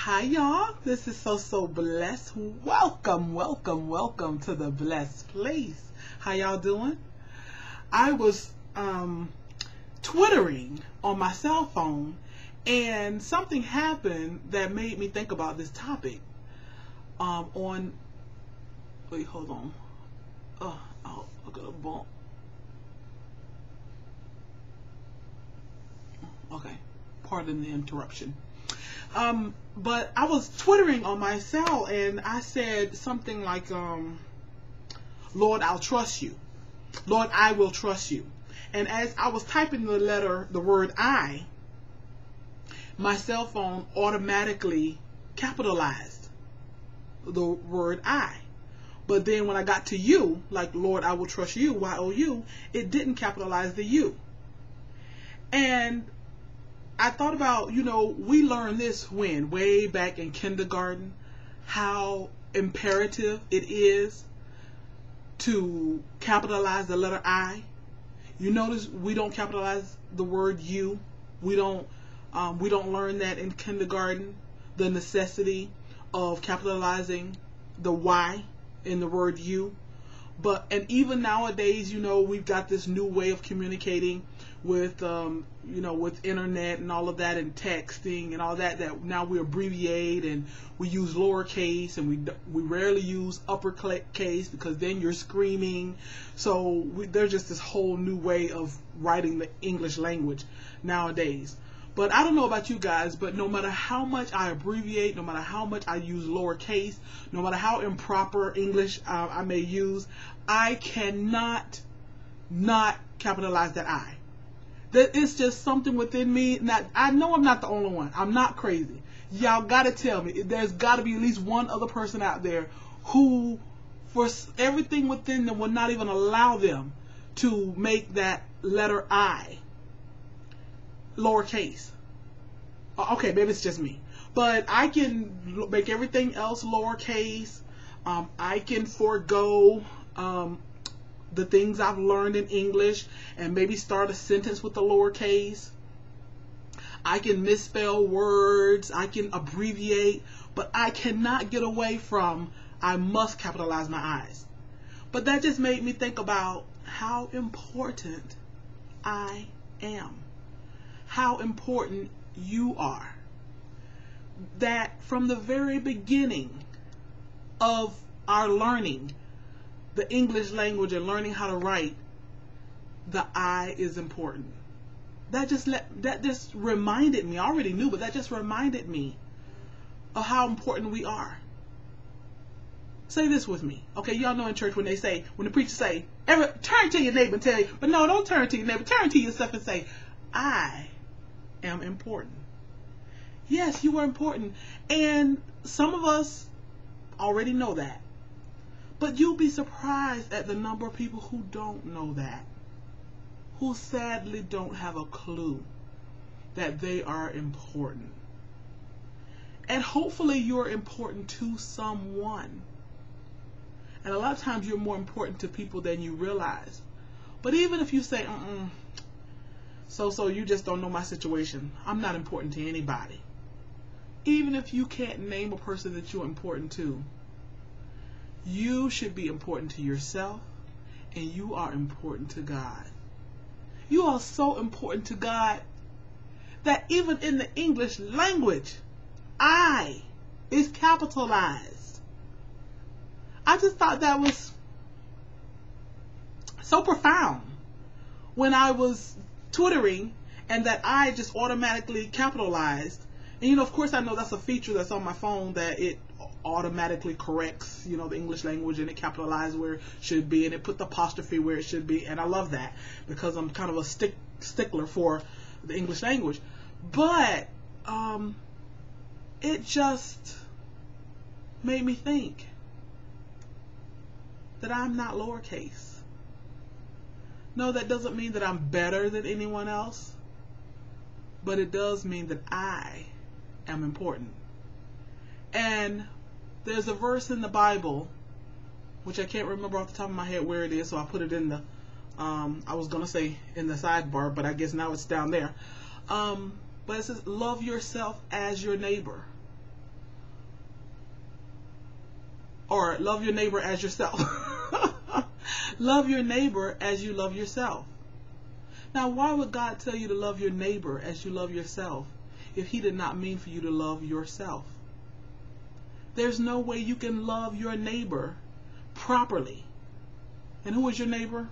Hi y'all, this is so blessed. Welcome to the blessed place. How y'all doing? I was twittering on my cell phone and something happened that made me think about this topic. Wait, hold on. I got a bump. Okay, pardon the interruption. But I was twittering on my cell and I said something like, Lord, I'll trust you. Lord, I will trust you. And as I was typing the word I, my cell phone automatically capitalized the word I. But then when I got to you, like Lord, I will trust you, Y-O-U, it didn't capitalize the U. And I thought about, we learned this way back in kindergarten, how imperative it is to capitalize the letter I. You notice we don't capitalize the word you. We don't learn that in kindergarten, the necessity of capitalizing the Y in the word you. And even nowadays, we've got this new way of communicating with, with internet and all of that and texting and all that now we abbreviate and we use lowercase and we rarely use uppercase because then you're screaming. So there's just this whole new way of writing the English language nowadays. But I don't know about you guys, but no matter how much I abbreviate, no matter how much I use lowercase, no matter how improper English I may use, I cannot not capitalize that I. That it's just something within me. I know I'm not the only one. I'm not crazy. Y'all got to tell me. There's got to be at least one other person out there who, for everything within them, will not even allow them to make that letter I lowercase. Okay, maybe it's just me. But I can make everything else lowercase. I can forego the things I've learned in English and maybe start a sentence with a lowercase. I can misspell words. I can abbreviate. But I cannot get away from I must capitalize my I's. But that just made me think about how important I am. How important you are. That from the very beginning of our learning the English language and learning how to write, the I is important. That just reminded me. I already knew, but that just reminded me of how important we are. Say this with me. Okay, y'all know in church when the preacher say, turn to your neighbor and tell you, but no, don't turn to your neighbor, turn to yourself and say, I am important. Yes, you are important. And some of us already know that. But you'll be surprised at the number of people who don't know that. Who sadly don't have a clue that they are important. And hopefully you're important to someone. And a lot of times you're more important to people than you realize. But even if you say, so you just don't know my situation. I'm not important to anybody. Even if you can't name a person that you're important to, you should be important to yourself, and you are important to God. You are so important to God that even in the English language, I is capitalized. I just thought that was so profound when I was twittering and that I just automatically capitalized. And of course I know that's a feature that's on my phone, that it automatically corrects, the English language, and it capitalizes where it should be, and it put the apostrophe where it should be, and I love that because I'm kind of a stickler for the English language. But it just made me think that I'm not lowercase. No, that doesn't mean that I'm better than anyone else, but it does mean that I am important. And there's a verse in the Bible, which I can't remember off the top of my head where it is, so I put it in the, I was going to say in the sidebar, but I guess now it's down there. But it says, love yourself as your neighbor. or love your neighbor as yourself. Love your neighbor as you love yourself. Now, why would God tell you to love your neighbor as you love yourself if he did not mean for you to love yourself? There's no way you can love your neighbor properly. And who is your neighbor?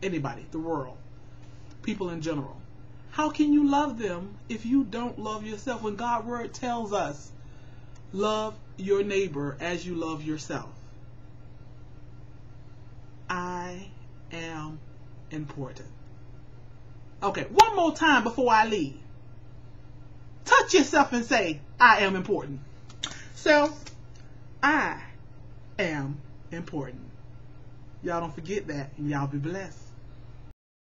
Anybody, the world, people in general. How can you love them if you don't love yourself? When God's word tells us, love your neighbor as you love yourself. I am important. Okay, one more time before I leave. Touch yourself and say, I am important. Self, I am important. Y'all don't forget that, and y'all be blessed.